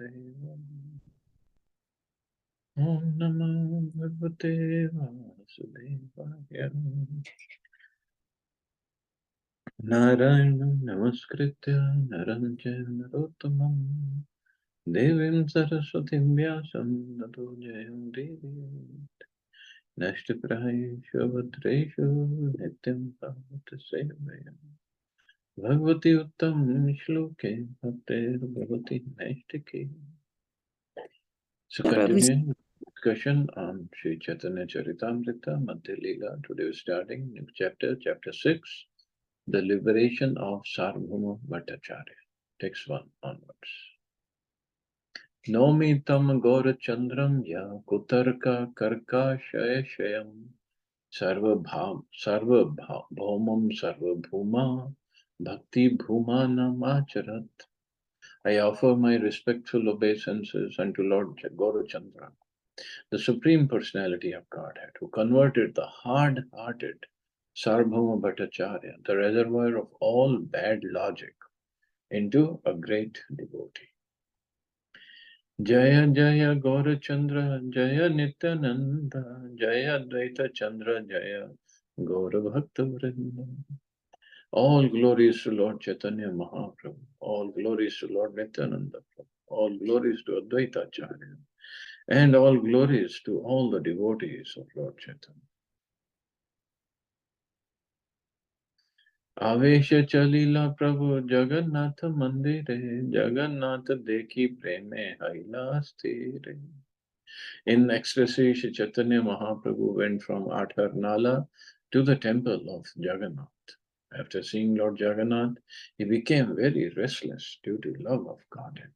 Vasudevaya. Om Namo Bhagavate Vasudevaya. Narayana Namaskritya Naram Chaiva Narottamam Devim Saraswatim Vyasam Tato Jayam Devim Nashtaprayeshu Bhadreshu Nityam Bhavata Sevaya Bhagavati Uttam Shloke Bhaktir Bhagavati Naistike. So continuing discussion on Sri Chaitanya Charitamrita, Madhya Lila. Today we're starting new chapter, chapter 6, the liberation of Sarvabhauma Bhattacharya. Text 1 onwards. Nomi tam Gora Chandram ya Kutarka Karka Shaya Shayam Sarvabhaumam Sarvabhuma Bhakti Bhumanam Acharat. I offer my respectful obeisances unto Lord Gaurachandra, the Supreme Personality of Godhead, who converted the hard-hearted Sarvabhauma Bhattacharya, the reservoir of all bad logic, into a great devotee. Jaya Jaya Gaurachandra, Jaya Nityananda, Jaya Advaita Chandra, Jaya Gaura Bhakta Vrinda. All glories to Lord Chaitanya Mahaprabhu, all glories to Lord Nityananda Prabhu, all glories to Advaita Acharya, and all glories to all the devotees of Lord Chaitanya. Avesha Chalila Prabhu Jagannath Mandire, Jagannath Dekhi Preme Haila Sthire. In ecstasy, Shri Chaitanya Mahaprabhu went from Atharnala to the temple of Jagannath. After seeing Lord Jagannath, he became very restless due to love of Godhead.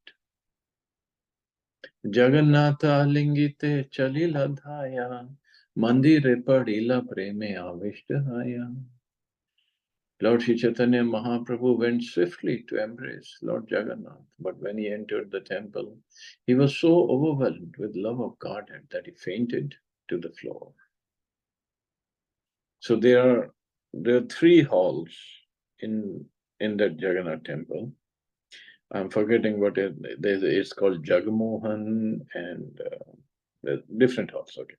Jagannatha lingite chalila dhaya, mandire padila preme avishtahaya. Lord Sri Chaitanya Mahaprabhu went swiftly to embrace Lord Jagannath, but when he entered the temple, he was so overwhelmed with love of Godhead that he fainted to the floor. So there are three halls in that Jagannath temple. I'm forgetting what it's called, Jagmohan, and different halls. Okay.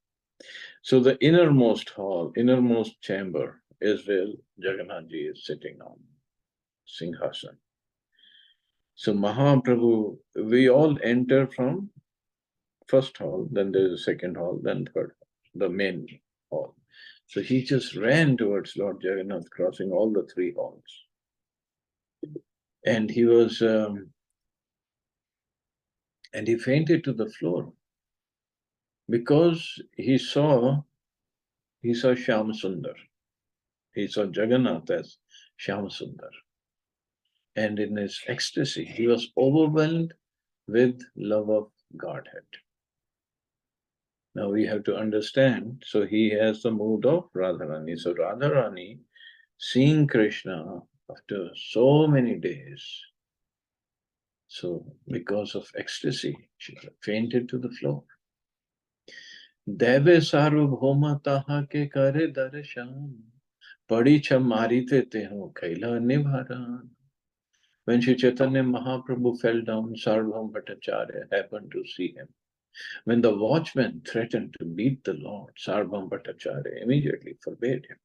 So the innermost hall, innermost chamber is where Jagannath Ji is sitting on Singhasan. So Mahaprabhu, we all enter from first hall, then there's a second hall, then third hall, the main hall. So he just ran towards Lord Jagannath, crossing all the three halls. And he was, and he fainted to the floor because he saw Shyam Sundar. He saw Jagannath as Shyam Sundar. And in his ecstasy, he was overwhelmed with love of Godhead. Now we have to understand, so he has the mood of Radharani. So Radharani, seeing Krishna after so many days, so because of ecstasy, she fainted to the floor. Deve sarvabhauma taha ke kare darshan, padi marite te ho kaila nibharan. When Sri Chaitanya Mahaprabhu fell down, Sarvabhauma Bhattacharya happened to see him. When the watchman threatened to beat the Lord, Sarvabhauma Bhattacharya immediately forbade him.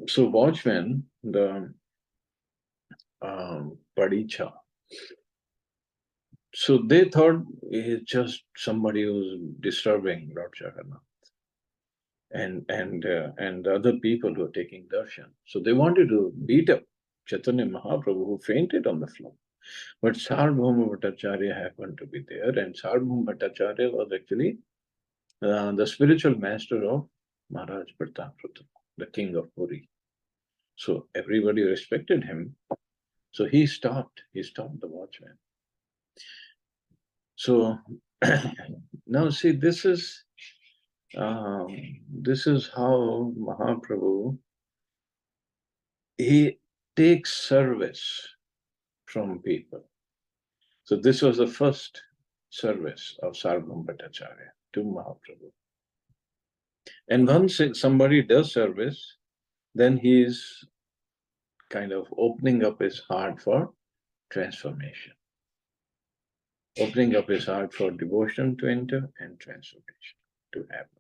So watchman, the Padicha, so they thought it's just somebody who's disturbing Lord Jagannath and the other people who are taking darshan. So they wanted to beat up Chaitanya Mahaprabhu, who fainted on the floor. But Sarvabhauma Bhattacharya happened to be there, and Sarvabhauma Bhattacharya was actually the spiritual master of Maharaj Pratapruta, the king of Puri. So everybody respected him. So he stopped the watchman. So now see, this is how Mahaprabhu, he takes service from people. So this was the first service of Sarvabhauma Bhattacharya to Mahaprabhu. And once somebody does service, then he is kind of opening up his heart for transformation. opening up his heart for devotion to enter and transformation to happen.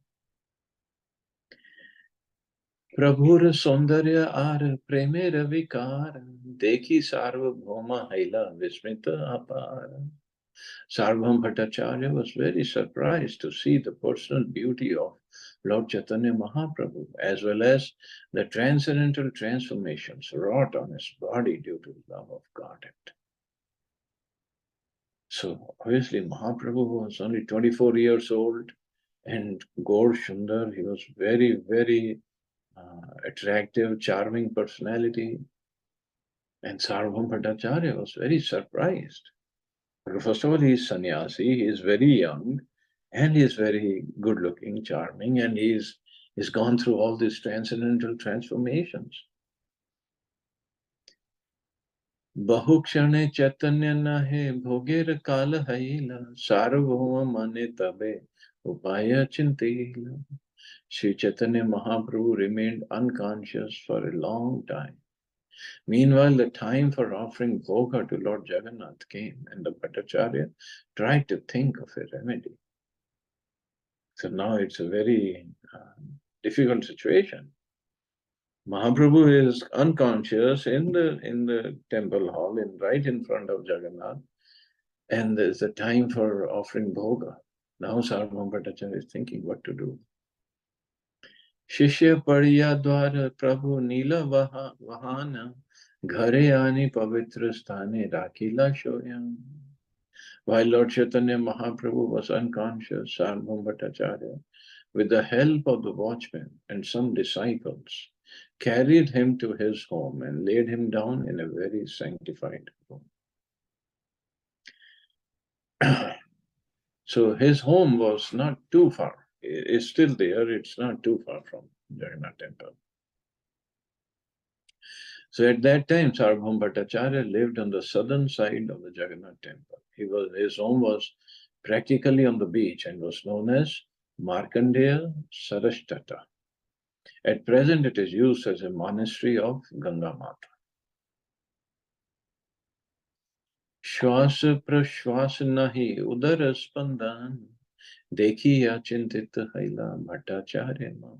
प्रभुर सौंदर्य are प्रेमेर विकार देखी सार्वभौम हैला विस्मित अपार. Sarvabhauma Bhattacharya was very surprised to see the personal beauty of Lord Chaitanya Mahaprabhu, as well as the transcendental transformations wrought on his body due to love of Godhead. So obviously Mahaprabhu was only 24 years old, and Gaur Sundar, he was very, very attractive, charming personality. And Sarvabhauma Bhattacharya was very surprised. First of all, he is sannyasi, he is very young, and he is very good looking, charming, and he's gone through all these transcendental transformations. Bahukshane chaitanya nahe bhoger kala haila sarvabhauma mane tabe upaya chintila. Sri Chaitanya Mahaprabhu remained unconscious for a long time. Meanwhile, the time for offering bhoga to Lord Jagannath came, and the Bhattacharya tried to think of a remedy. So now it's a very difficult situation. Mahaprabhu is unconscious in the temple hall, right in front of Jagannath, and there's a time for offering bhoga. Now Sarvabhauma Bhattacharya is thinking what to do. शिष्य पड़िया द्वार प्रभु नीला वहान घरे आनी पवित्र स्थाने राखीला Soyam. While Lord Chaitanya Mahaprabhu was unconscious, Sarvabhauma Bhattacharya, with the help of the watchman and some disciples, carried him to his home and laid him down in a very sanctified room. So his home was not too far. It's still there. It's not too far from Jagannath temple. So at that time, Sarvabhauma Bhattacharya lived on the southern side of the Jagannath temple. His home was practically on the beach and was known as Markandeya Sarashtata. At present, it is used as a monastery of Ganga Mata. श्वास प्रश्वास नहीं उदर स्पंदन देखी या चिंतित हैला भट्टाचार्य मान.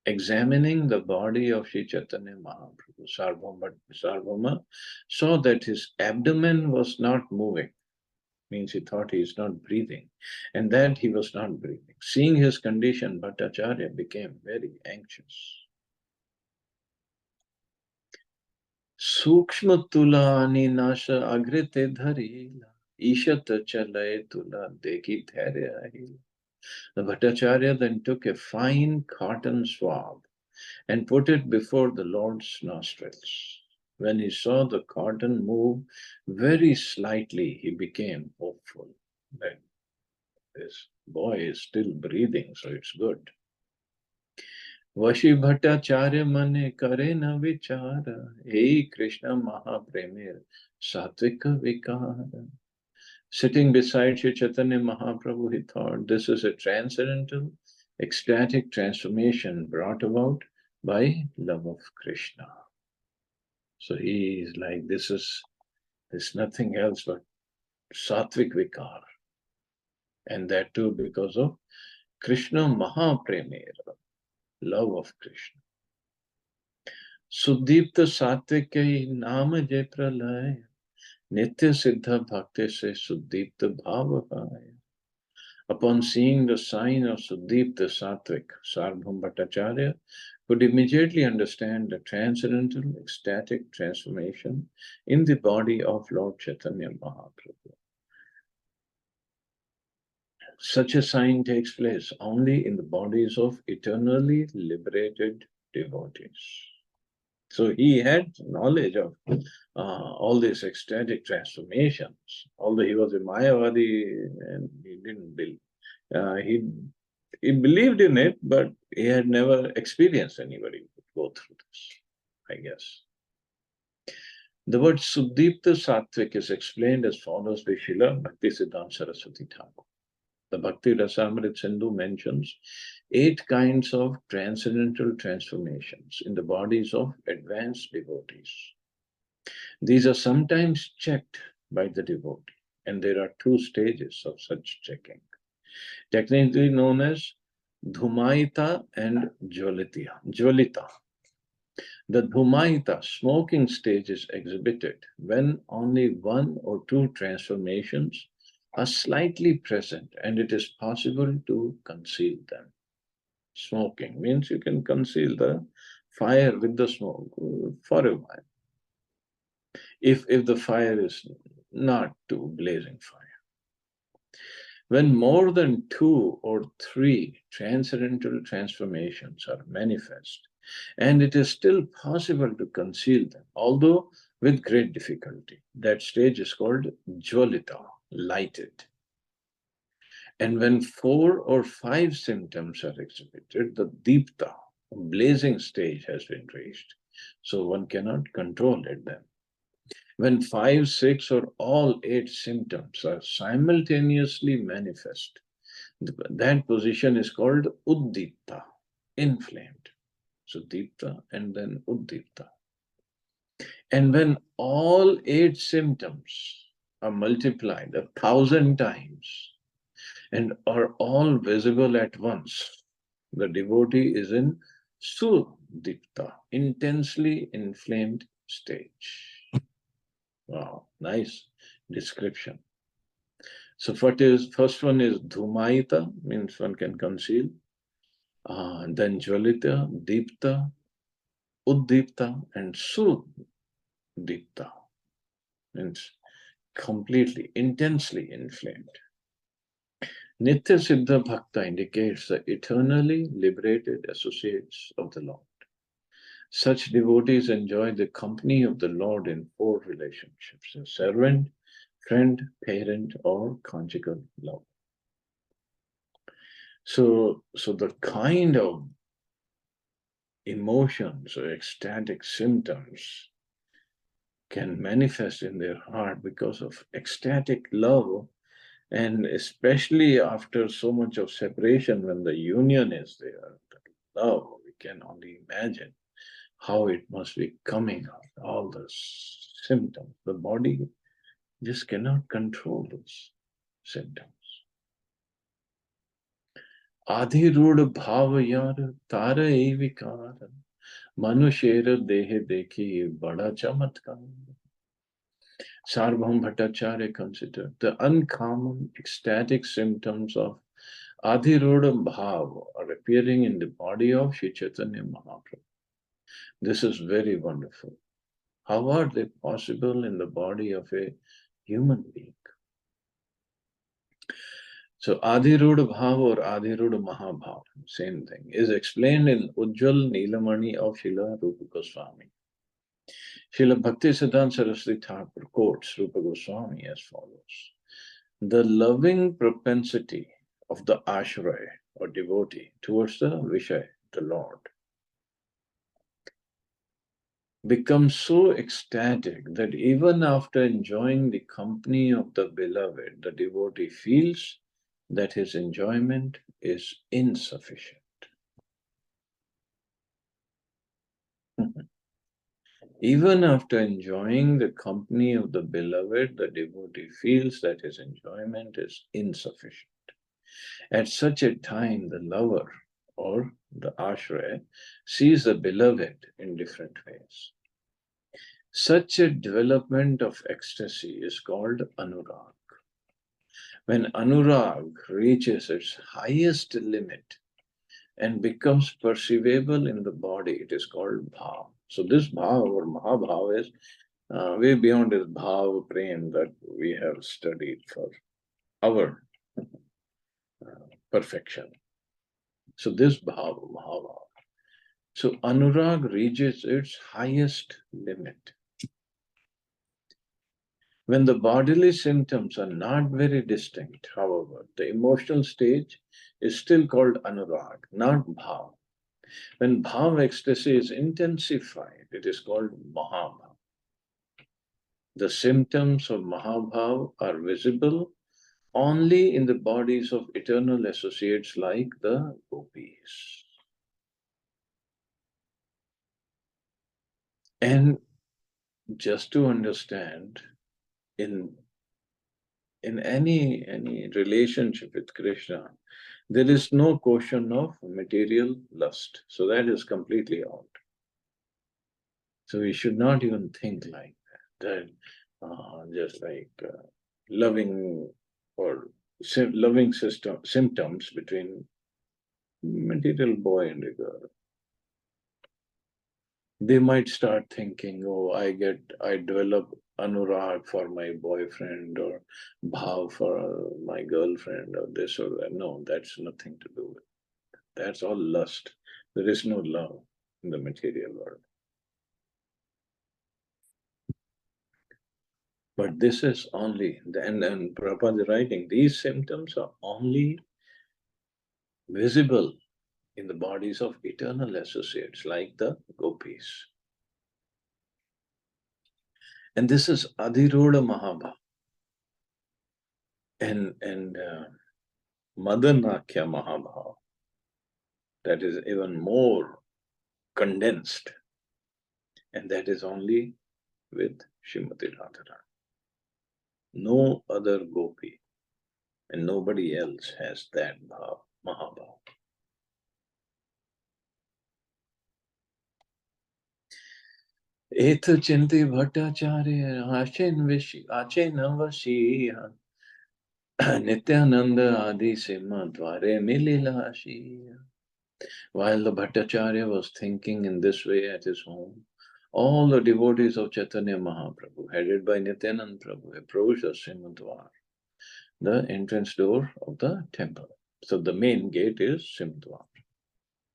Examining the body of Sri Chaitanya Mahaprabhu, Sarvabhauma saw that his abdomen was not moving. Means he thought he is not breathing, and that he was not breathing. Seeing his condition, Bhattacharya became very anxious. सूक्ष्म तुला निनाश अग्रते धरीला ईशत चलय तुला देखी धैर्य अहिला. The Bhattacharya then took a fine cotton swab and put it before the Lord's nostrils. When he saw the cotton move very slightly, he became hopeful that this boy is still breathing, so it's good. वशी भट्टाचार्य मने करे न विचार हे कृष्ण महाप्रेमेर सात्विक विकार. Sitting beside Sri Chaitanya Mahaprabhu, he thought this is a transcendental, ecstatic transformation brought about by love of Krishna. So he is like, this is nothing else but sattvic vikar. And that too because of Krishna Mahapremera, love of Krishna. Suddipta sattvic naam jai pralaya, nitya siddha bhakti se suddipta bhavavaya. Upon seeing the sign of Suddipta Sattvic, Sarvabhauma Bhattacharya could immediately understand the transcendental ecstatic transformation in the body of Lord Chaitanya Mahaprabhu. Such a sign takes place only in the bodies of eternally liberated devotees. So he had knowledge of all these ecstatic transformations, although he was a Mayavadi and he didn't believe. He believed in it, but he had never experienced anybody go through this, I guess. The word Suddipta Sattvic is explained as follows by Srila Bhaktisiddhanta Saraswati Thakur. The Bhakti Rasamrit Sindhu mentions 8 kinds of transcendental transformations in the bodies of advanced devotees. These are sometimes checked by the devotee. And there are two stages of such checking, technically known as Dhumaita and Jwalita. The Dhumaita smoking stage is exhibited when only one or two transformations are slightly present and it is possible to conceal them. Smoking means you can conceal the fire with the smoke for a while. If the fire is not too blazing fire. When more than two or three transcendental transformations are manifest, and it is still possible to conceal them, although with great difficulty, that stage is called Jwalita, lighted. And when four or five symptoms are exhibited, the Deepta, blazing stage, has been reached. So one cannot control it then. When five, six, or all eight symptoms are simultaneously manifest, that position is called Uddipta, inflamed. So Deepta and then Uddipta. And when all eight symptoms are multiplied 1,000 times and are all visible at once, the devotee is in Sudipta, intensely inflamed stage. Wow, nice description. So first one is Dhumaita, means one can conceal. Then Jwalita, Deepta, Uddipta, and Sudipta, means completely, intensely inflamed. Nitya Siddha Bhakta indicates the eternally liberated associates of the Lord. Such devotees enjoy the company of the Lord in four relationships: a servant, friend, parent, or conjugal love. So the kind of emotions or ecstatic symptoms can manifest in their heart because of ecstatic love, and especially after so much of separation, when the union is there, the love, we can only imagine how it must be coming out, all the symptoms. The body just cannot control those symptoms. आधिरूढ़ भाव यार तार ए विकार मनुष्यर देह देखी बड़ा चमत्कार. Sarvabhaum Bhattacharya considered the uncommon ecstatic symptoms of Adhirodha Bhav are appearing in the body of Sri Chaitanya Mahaprabhu. This is very wonderful. How are they possible in the body of a human being? So Adhirodha Bhav or Adhirodha Mahabhav, same thing, is explained in Ujjwal Nilamani of Srila Rupa Goswami. Srila Bhaktisiddhanta Saraswati Thakur quotes Rupa Goswami as follows: the loving propensity of the ashray or devotee towards the Vishay, the Lord, becomes so ecstatic that even after enjoying the company of the beloved, the devotee feels that his enjoyment is insufficient. Even after enjoying the company of the beloved, the devotee feels that his enjoyment is insufficient. At such a time, the lover or the ashray sees the beloved in different ways. Such a development of ecstasy is called anurag. When anurag reaches its highest limit and becomes perceivable in the body, it is called bhav. So this bhav or mahabhav is way beyond this bhav prem that we have studied for our perfection. So this bhav, mahabhav. So anurag reaches its highest limit. When the bodily symptoms are not very distinct, however, the emotional stage is still called anurag, not bhav. When bhav ecstasy is intensified, it is called mahabhav. The symptoms of mahabhav are visible only in the bodies of eternal associates like the gopis. And just to understand, in in any relationship with Krishna, there is no question of material lust. So that is completely out. So we should not even think like that. Just like loving or loving symptoms between material boy and a girl. They might start thinking, oh, I develop anurag for my boyfriend or bhav for my girlfriend or this or that. No, that's nothing to do with. That's all lust. There is no love in the material world. But this is only, and Prabhupada is writing, these symptoms are only visible in the bodies of eternal associates like the gopis. And this is Adhiroda Mahabhav and Madanakya Mahabhav. That is even more condensed. And that is only with Srimati Radharani. No other gopi and nobody else has that bhav, Mahabhav. Etha Chinti Bhattacharya Achen Navashiya Nityananda Adi Sima Dware Mililashi. While the Bhattacharya was thinking in this way at his home, all the devotees of Chaitanya Mahaprabhu, headed by Nityananda Prabhu, approached the Simhadwar, the entrance door of the temple. So the main gate is Simhadwar.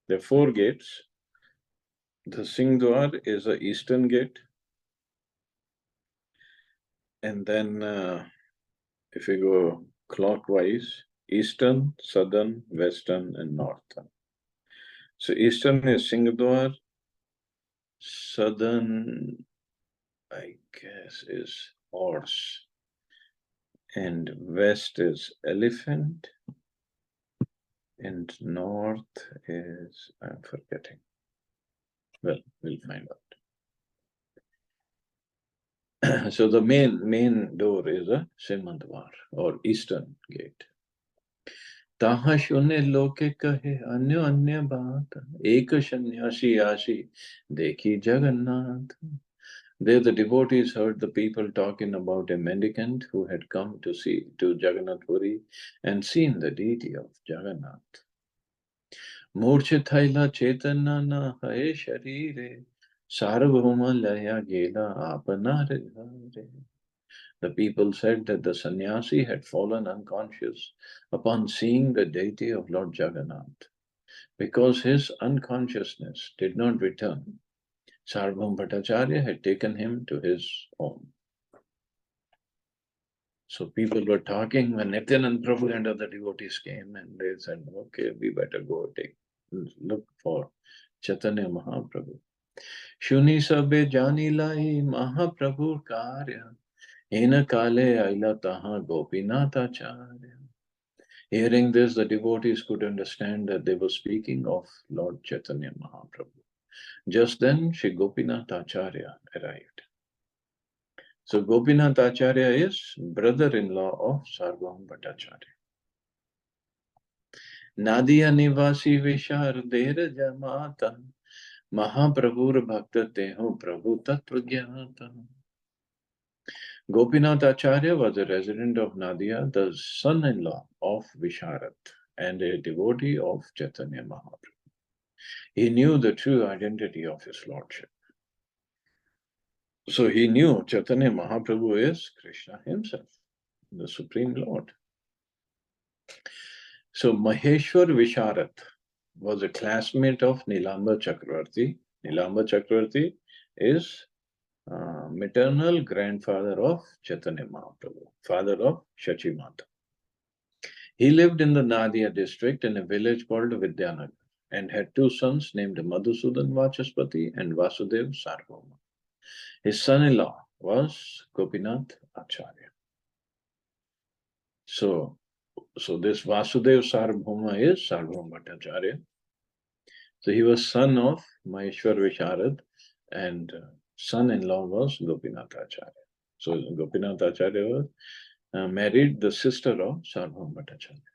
There are four gates. The Singhdwar is the eastern gate. And then if you go clockwise, eastern, southern, western, and northern. So eastern is Singhdwar, southern, I guess, is horse, and west is elephant, and north is, I'm forgetting. Well, we'll find out. So the main door is a Simhadwar or eastern gate. ताहा शून्य लोके कहे अन्य अन्य बात एक सन्यासी आशी देखी Jagannath. There the devotees heard the people talking about a mendicant who had come to see to Jagannath Puri and seen the deity of Jagannath. Murchithaila Chaitanya na hai sharire sarvabhauma laya gela apanare hare. The people said that the sannyasi had fallen unconscious upon seeing the deity of Lord Jagannath. Because his unconsciousness did not return, Sarvabhauma Bhattacharya had taken him to his home. So people were talking when Nityananda Prabhu and other devotees came and they said, okay, we better go look for Chaitanya Mahaprabhu. Shuni sabe jani lai Mahaprabhu karya. Ena kale aila taha Gopinathacharya. Hearing this, the devotees could understand that they were speaking of Lord Chaitanya Mahaprabhu. Just then, Shri Gopinathacharya arrived. So Gopinathacharya is brother-in-law of Sarvabhauma Bhattacharya. Nadia Nivasi Vishar Der Jamata Mahaprabhur Bhakta Teho Prabhu Tatvagyata. Gopinath Acharya was a resident of Nadia, the son-in-law of Visharat and a devotee of Chaitanya Mahaprabhu. He knew the true identity of his lordship. So he knew Chaitanya Mahaprabhu is Krishna himself, the Supreme Lord. So Maheshwar Visharat was a classmate of Nilamba Chakravarti. Nilamba Chakravarti is maternal grandfather of Chaitanya Mahaprabhu, father of Shachimata. He lived in the Nadia district in a village called Vidyanagar and had two sons named Madhusudan Vachaspati and Vasudev Sarvabhauma. His son-in-law was Gopinath Acharya. So this Vasudev Sarvabhauma is Sarvabhauma Bhattacharya. So he was son of Maheshwar Visharad and son-in-law was Gopinath Acharya. So Gopinath Acharya was married the sister of Sarvabhauma Bhattacharya.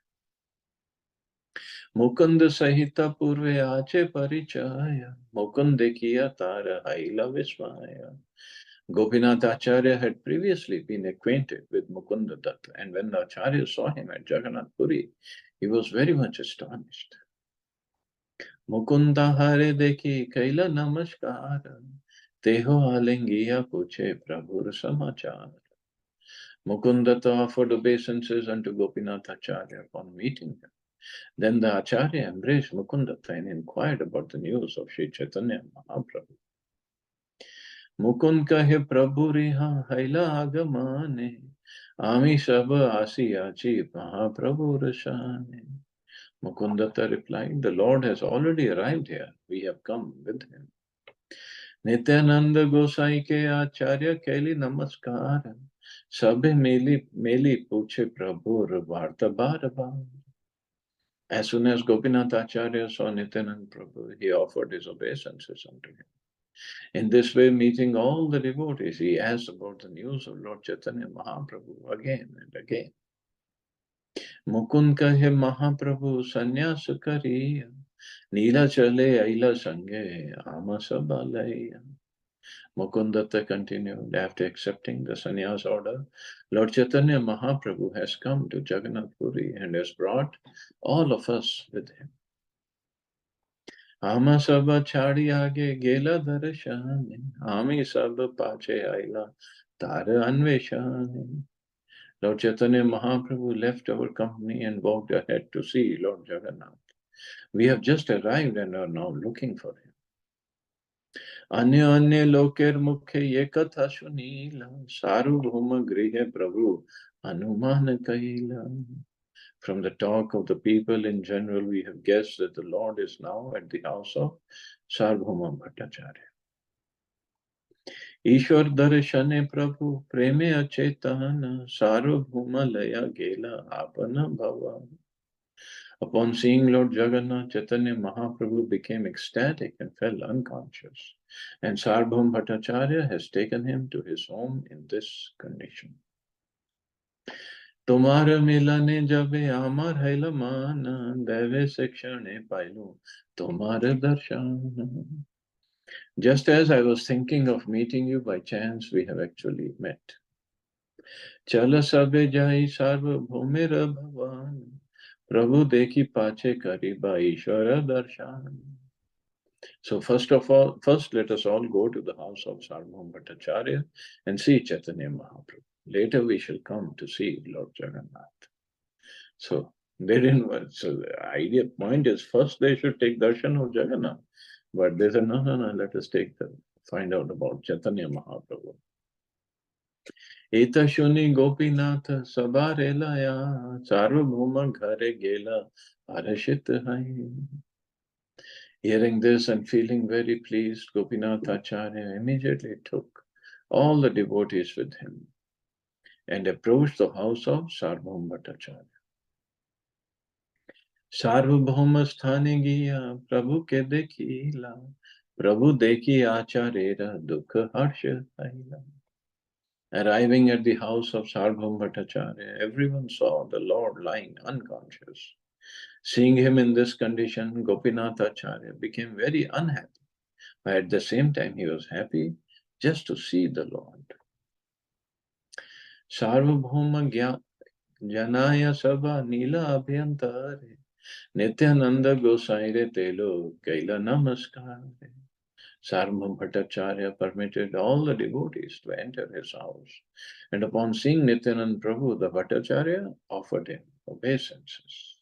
Mukund सहित पूर्वे आचे परिचय मुकुंद किया तार हाइला विस्मय. Gopinath Acharya had previously been acquainted with Mukunda Datta, and when the Acharya saw him at Jagannath Puri, he was very much astonished. Mukunda Hare Deki Kaila Namaskar, Teho Alingiya Puche Prabhur Samachar. Mukunda Datta offered obeisances unto Gopinath Acharya upon meeting him. Then the Acharya embraced Mukunda Datta and inquired about the news of Sri Chaitanya Mahaprabhu. Mukund कहे प्रभु रिहा हैला आगमाने आमी सब आसियाची महाप्रभु रसाने. Mukundata replied, the Lord has already arrived here. We have come with him. Nityananda Gosai ke Acharya Kaili Namaskar. Sabhe meli puche Prabhu Varta Bharabar. As soon as Gopinath Acharya saw Nityananda Prabhu, he offered his obeisances unto him. In this way, meeting all the devotees, he asked about the news of Lord Chaitanya Mahaprabhu again and again. Mukund kahe Mahaprabhu sannyas kariya, Nila chale aila sange ama sabalaya. Mukundatta continued, after accepting the sannyas order, Lord Chaitanya Mahaprabhu has come to Jagannath Puri and has brought all of us with him. Ama sab chadi aage gela darshane, ami sab pache aila tara anveshane. Lord Chaitanya Mahaprabhu left our company and walked ahead to see Lord Jagannath. We have just arrived and are now looking for him. Anya anya loker mukhe ye katha shunila, sarvabhauma grihe prabhu anumana kaila. From the talk of the people in general, we have guessed that the Lord is now at the house of Sarvabhauma Bhattacharya. ईश्वर दर्शने प्रभु प्रेमे अचेतन सार्वभौम लया गेला आपन भवन. Upon seeing Lord Jagannath, Chaitanya Mahaprabhu became ecstatic and fell unconscious, and Sarvabhauma Bhattacharya has taken him to his home in this condition. तुम्हारे मिलने जबे आमर हैल मान दैवे शिक्षणे पाइलू तुम्हारे दर्शन. Just as I was thinking of meeting you by chance, we have actually met. Chala sabe jai sarvabhaumer bhavan, Prabhu dekhi pache kariba Ishvara darshan. So first let us all go to the house of Sarvabhauma Bhattacharya and see Chaitanya Mahaprabhu. Later we shall come to see Lord Jagannath. So they didn't want, so the point is first they should take darshan of Jagannath. But they said, no, let us find out about Chaitanya Mahaprabhu. Eta shuni Gopinath sabare laya, Sarvabhauma ghare gela, arashit hai. Hearing this and feeling very pleased, Gopinath Acharya immediately took all the devotees with him and approached the house of Sarvabhauma Bhattacharya. Sarvabhauma sthane giya, Prabhu ke dekhila, Prabhu dekhi acharera dukha harsha haila. Arriving at the house of Sarvabhauma Bhattacharya, everyone saw the Lord lying unconscious. Seeing him in this condition, Gopinath Acharya became very unhappy, but at the same time he was happy just to see the Lord. Sarvabhauma janaya sabha nila abhyantare, Nityananda Gosaire telo kaila namaskare. Sarvabhauma Bhattacharya permitted all the devotees to enter his house, and upon seeing Nityananda Prabhu, the Bhattacharya offered him obeisances.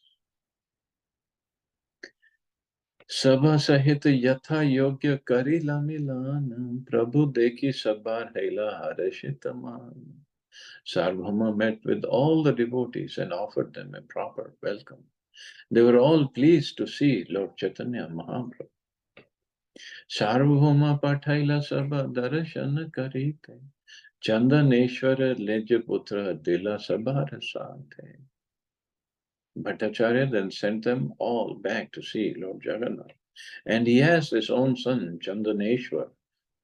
Sabha sahit yatha yogya karila milan, Prabhu dekhi sabbar haila harashitaman. Sarvabhauma met with all the devotees and offered them a proper welcome. They were all pleased to see Lord Chaitanya Mahaprabhu. Sarvabhauma pathaila sabha darshan karite, Chandaneshwara Lejaputra Dila Sabhara Sante. Bhattacharya then sent them all back to see Lord Jagannath, and he asked his own son Chandaneshwar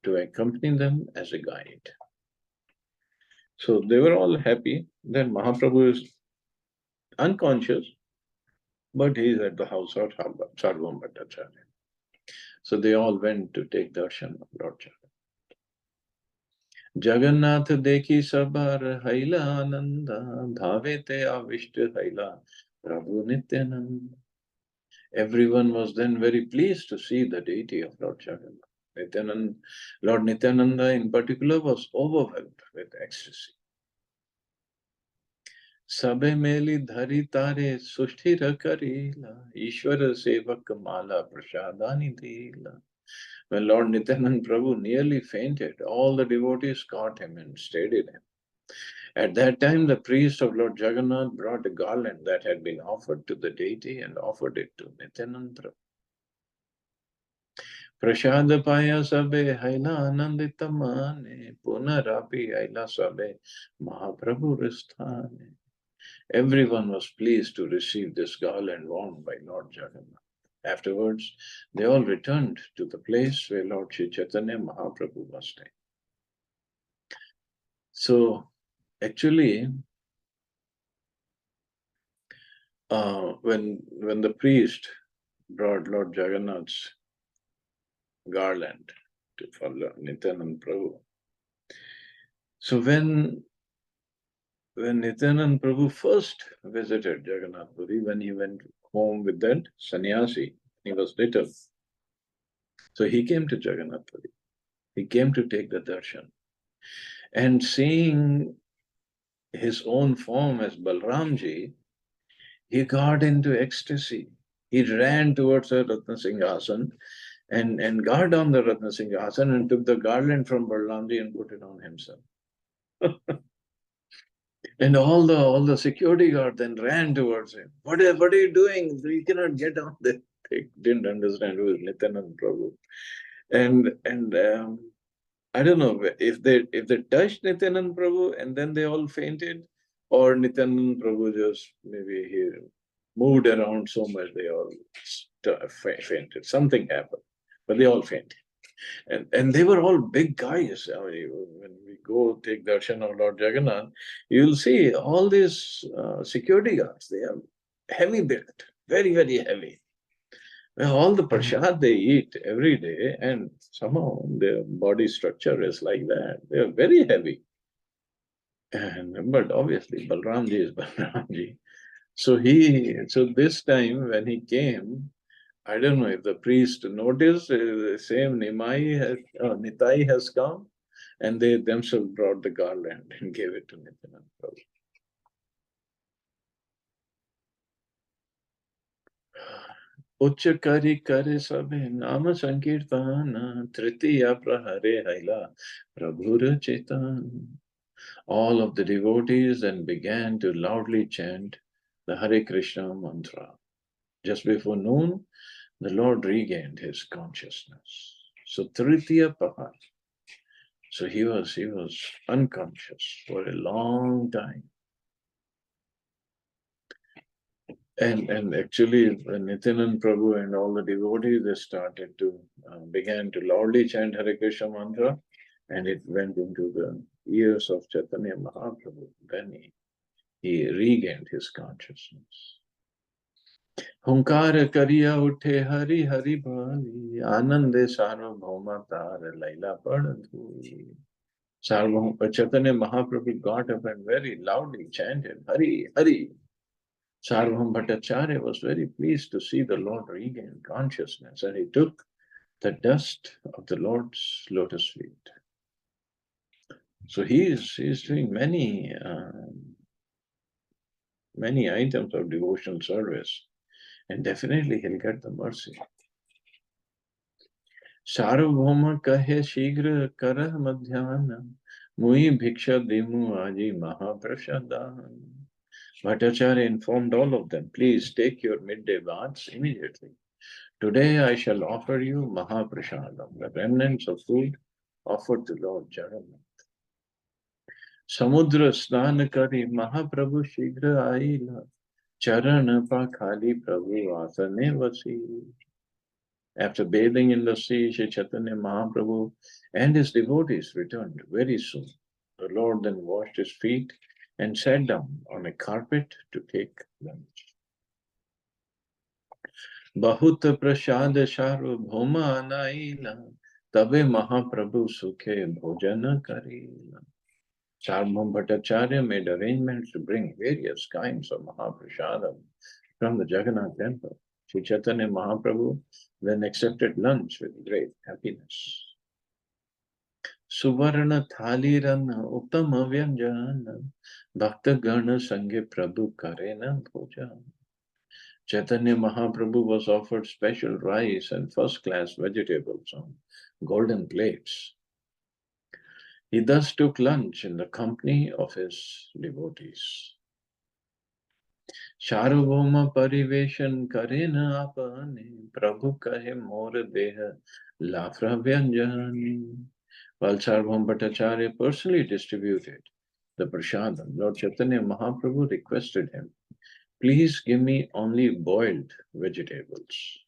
to accompany them as a guide. So they were all happy. Then Mahaprabhu is unconscious, but he is at the house of Sarvam Bhattacharya. So they all went to take darshan of Lord Jagannath. Jagannath dekhi sabar haila ananda, bhave te avishta haila Prabhu Nityananda. Everyone was then very pleased to see the deity of Lord Jagannath. Nityananda, Lord Nityananda in particular was overwhelmed with ecstasy. Sabe meli dhari tare sushthira karila, Ishwara sevak mala prasadani dila. When Lord Nityananda Prabhu nearly fainted, all the devotees caught him and steadied him. At that time, the priest of Lord Jagannath brought a garland that had been offered to the deity and offered it to Nityananda Prabhu. Prashad paya sabe haila anandita mane, punarapi haila sabe Mahaprabhu risthane. Everyone was pleased to receive this garland worn by Lord Jagannath. Afterwards, they all returned to the place where Lord Sri Chaitanya Mahaprabhu was staying. So, actually, when the priest brought Lord Jagannath's garland to follow Nityananda Prabhu, so when Nityananda Prabhu first visited Jagannath Puri, when he went home with that sannyasi, he was little. So he came to Jagannath Puri. He came to take the darshan. And seeing his own form as Balramji, he got into ecstasy. He ran towards the Ratna Singhasan and got on the Ratna Singhasan and took the garland from Balramji and put it on himself. And all the security guard then ran towards him. What are you doing? We cannot get on there. They didn't understand who is Nityananda Prabhu. And I don't know if they touched Nityananda Prabhu and then they all fainted, or Nityananda Prabhu just maybe he moved around so much they all fainted. Something happened, but they all fainted. And they were all big guys. I mean, when we go take darshan of Lord Jagannath, you'll see all these security guards. They are heavy built, very, very heavy. Well, all the prasad they eat every day, and somehow their body structure is like that. They are very heavy. But obviously, Balramji is Balramji. So this time when he came, I don't know if the priest noticed the same Nitai has come, and they themselves brought the garland and gave it to Nityananda Prabhu. उच्च करि करे सबे नाम संकीर्तन तृतीय प्रहरे हैला प्रभुर चेतन. All of the devotees then began to loudly chant the Hare Krishna mantra. Just before noon, the Lord regained his consciousness. So Tritiya Prahar. So he was unconscious for a long time. And actually, when Nityananda Prabhu and all the devotees, they started to began to loudly chant Hare Krishna mantra, and it went into the ears of Chaitanya Mahaprabhu. Then he regained his consciousness. Hunkar kariya uthe hari hari bali, anande sarvabhauma tar laila padanthu. Chaitanya Mahaprabhu got up and very loudly chanted, Hari, Hari. Sarvabhauma Bhattacharya was very pleased to see the Lord regain consciousness, and he took the dust of the Lord's lotus feet. So he is doing many items of devotional service, and definitely he'll get the mercy. Sarvabhauma kahe shigra karah madhyana, mui bhiksha dimu aji mahaprasadan. Bhattacharya informed all of them, please take your midday baths immediately. Today I shall offer you Mahaprasadam, the remnants of food offered to Lord Jagannath. Samudra snan kari Mahaprabhu shigra aila, charan pakhali Prabhu asane vasi. After bathing in the sea, Shri Chaitanya Mahaprabhu and his devotees returned very soon. The Lord then washed his feet and sat down on a carpet to take lunch. बहुत प्रसाद सार्वभौम अनाइला तबे महाप्रभु सुखे भोजन Karila. Sarvabhauma Bhattacharya made arrangements to bring various kinds of Mahaprasadam from the Jagannath temple. Sri Chaitanya Mahaprabhu then accepted lunch with great happiness. Suvarna Thalirana Uttama Vyanjana Bhakta Gana Sanghe Prabhu Karena Bhojan. Chaitanya Mahaprabhu was offered special rice and first-class vegetables on golden plates. He thus took lunch in the company of his devotees. Sarvabhauma Pariveshan Karena Apane Prabhu Kahe More Deha Lafra Vyanjani. While Sarvabhauma Bhattacharya personally distributed the prasadam, Lord Chaitanya Mahaprabhu requested him, please give me only boiled vegetables.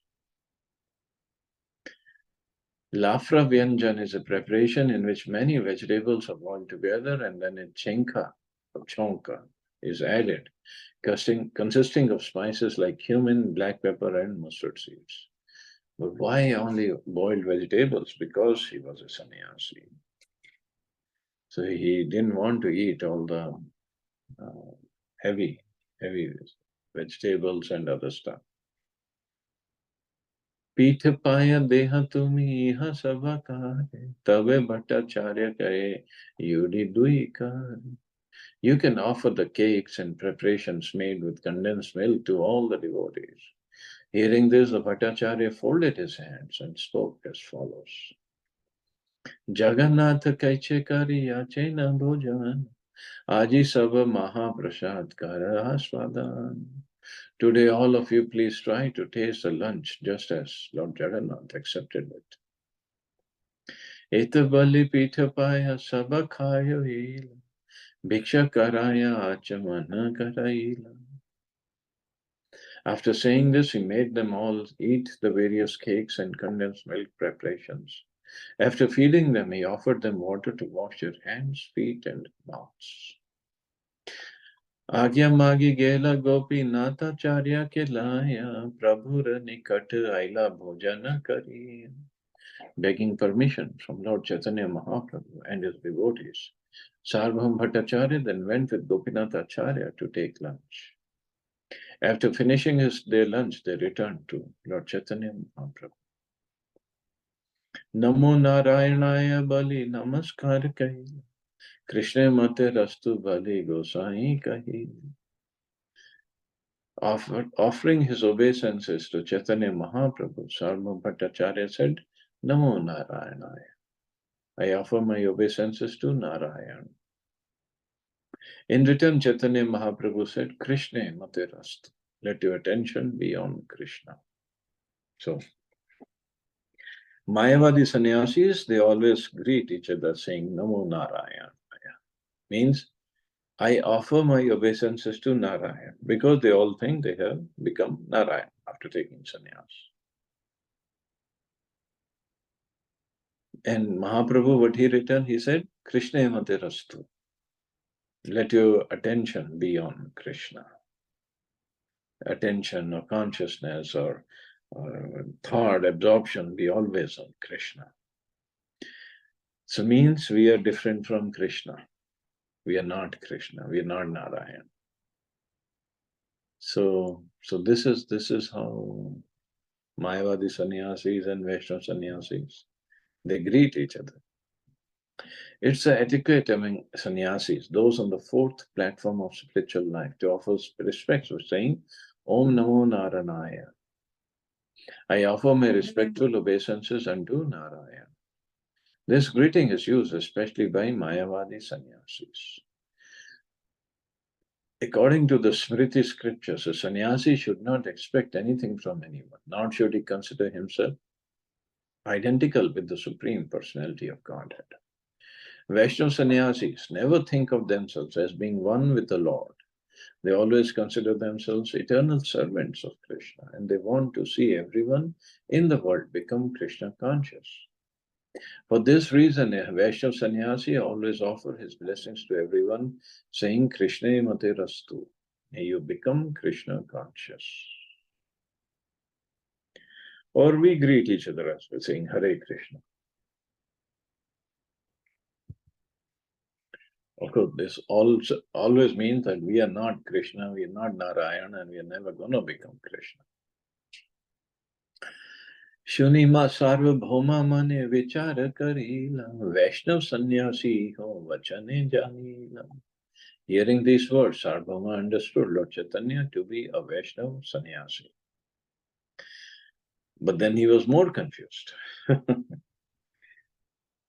Lafra Vyanjan is a preparation in which many vegetables are boiled together and then a chenka or chonka is added, consisting of spices like cumin, black pepper, and mustard seeds. But why only boiled vegetables? Because he was a sannyasi. So he didn't want to eat all the heavy vegetables and other stuff. पीठ पाया देह तुमी इहा सभा कारे तवे भट्टाचार्य कहे UD दुई car. You can offer the cakes and preparations made with condensed milk to all the devotees. Hearing this, the Bhattacharya folded his hands and spoke as follows. Jagannath kaiche kari yache na bhojan aji sava mahaprasad kara aswadan. Today, all of you please try to taste the lunch just as Lord Jagannath accepted it. Eta bali pitha paya sabha khayo hila, bhiksha karaya achamana karaila. After saying this, he made them all eat the various cakes and condensed milk preparations. After feeding them, he offered them water to wash their hands, feet, and mouths. आज्ञा मागी गेला गोपी नाथाचार्य के लाया प्रभुर निकट आइला भोजन करी. Begging permission from Lord Chaitanya Mahaprabhu and his devotees, Sarvabhauma Bhattacharya then went with Gopinath Acharya to take lunch. After finishing their lunch, they returned to Lord Chaitanya Mahaprabhu. Namo Narayanaya Bali Namaskar Kahi Krishna Mate Rastu Bali Gosai Kahi. Offering his obeisances to Chaitanya Mahaprabhu, Sarvabhauma Bhattacharya said, Namo Narayanaya. I offer my obeisances to Narayan. In return, Chaitanya Mahaprabhu said, Krishna Mate Rastu. Let your attention be on Krishna. So, Mayavadi sannyasis, they always greet each other saying, Namo Narayanaya. Means, I offer my obeisances to Narayan because they all think they have become Narayan after taking sannyas. And Mahaprabhu, what he returned, he said, Krishna Mate Rastu. Let your attention be on Krishna. Attention or consciousness or thought, absorption be always on Krishna. So means we are different from Krishna. We are not Krishna. We are not Narayan. So this is how Mayavadi sannyasis and Vaishnava sannyasis, they greet each other. It's an etiquette among sannyasis, those on the fourth platform of spiritual life, to offer respects for saying, Om Namo Narayana. I offer my respectful obeisances unto Narayan. This greeting is used especially by Mayavadi sannyasis. According to the Smriti scriptures, a sannyasi should not expect anything from anyone, nor should he consider himself identical with the Supreme Personality of Godhead. Vaishnava sannyasis never think of themselves as being one with the Lord. They always consider themselves eternal servants of Krishna, and they want to see everyone in the world become Krishna conscious. For this reason, a Vaishnav sannyasi always offers his blessings to everyone, saying, Krishna mate rastu. May you become Krishna conscious. Or we greet each other as well, saying, Hare Krishna. Of course, this also always means that we are not Krishna, we are not Narayana, and we are never going to become Krishna. Shunima Sarvabhauma mane vichara karila, Vaishnav sannyasi ho vachane janila. Hearing these words, Sarvabhauma understood Lord Chaitanya to be a Vaishnav sannyasi. But then he was more confused.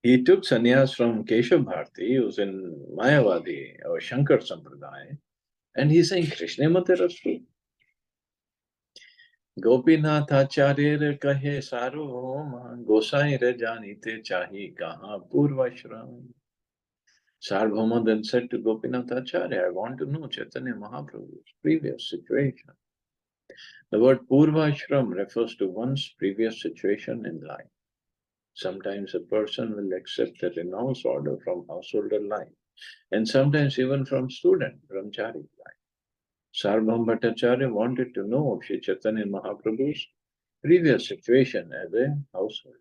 He took sannyas from Keshav Bharati, who's in Mayavadi or Shankar Sampradaya, and he's saying, Krishna mate rastu. Gopinath आचार्य कहे सार्वभौम गोसाई रे जानते चाही कहाँ पूर्वाश्रम. Sarvabhauma then said to Gopinath Acharya, I want to know Chaitanya Mahaprabhu's previous situation. The word Purvashram refers to one's previous situation in life. Sometimes a person will accept a renounce order from householder life, and sometimes even from student, brahmachari life. Sarvabhauma Bhattacharya wanted to know of Sri Chaitanya Mahaprabhu's previous situation as a householder.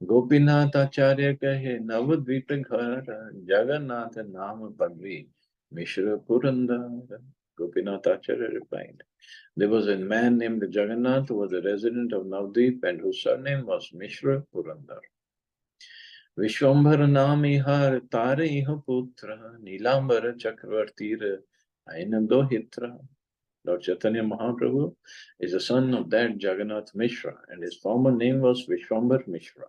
Gopinath Acharya kahe Navadvip ghar Jagannath Nam Padvi Mishra Purandar. Gopinath Acharya replied, there was a man named Jagannath who was a resident of Navadvip and whose surname was Mishra Purandar. Vishwambhara Nam ihar Tare iha putra Nilambara Chakravartir Ainandohitra. Lord Chaitanya Mahaprabhu is the son of that Jagannath Mishra, and his former name was Vishwambar Mishra.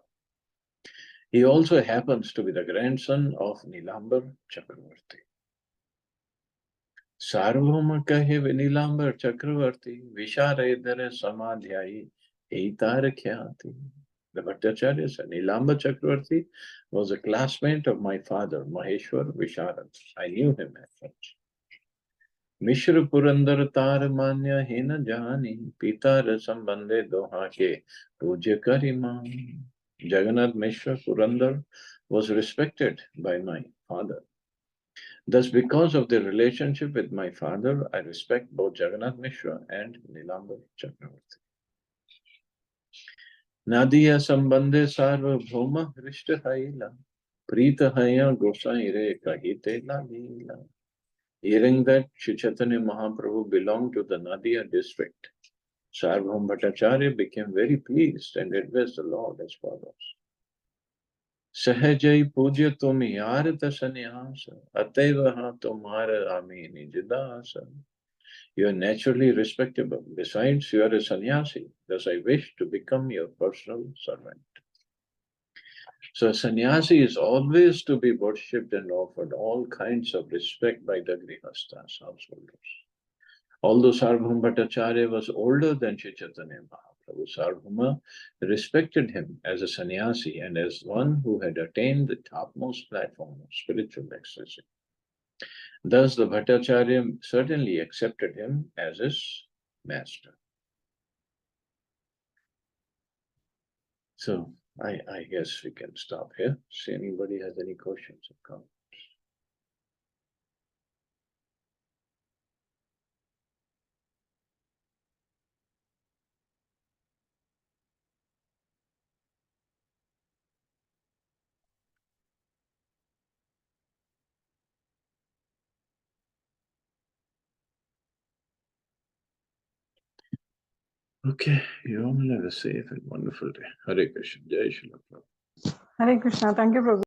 He also happens to be the grandson of Nilambar Chakravarti. Sarvabhauma kahe Nilambar Chakravarti, Visharedhara Samadhyayi, Eitar Khyati. The Bhattacharya said, Nilambar Chakravarti was a classmate of my father, Maheshwar Visharad. I knew him as such. Mishra Purandar Tar Manya Hina Jani, Pitar Sambandhe Doha ke Puja Kariman. Jagannath Mishra Purandar was respected by my father. Thus, because of the relationship with my father, I respect both Jagannath Mishra and Nilambar Chakravarti. Nadiya Sambandhe Sarvabhauma Hrishta Haila, Prita Haya Gosai Re Kahite Lalila. Hearing that Sri Chaitanya Mahaprabhu belonged to the Nadia district, Sarvabhauma Bhattacharya became very pleased and addressed the Lord as follows. Sahajai Puja Tumi Arata Sannyasa, Ataivaha Tumara Amini Jidasa. You are naturally respectable. Besides, you are a sannyasi. Thus, I wish to become your personal servant. So, a sannyasi is always to be worshipped and offered all kinds of respect by the grihasthas, householders. Although Sarvabhauma Bhattacharya was older than Sri Chaitanya Mahaprabhu, Sarvabhauma respected him as a sannyasi and as one who had attained the topmost platform of spiritual ecstasy. Thus, the Bhattacharya certainly accepted him as his master. So, I guess we can stop here. See anybody has any questions or comments? Okay, you all have a safe and wonderful day. Hare Krishna. Jai Shri Prabhupada. Hare Krishna. Thank you, Prabhu.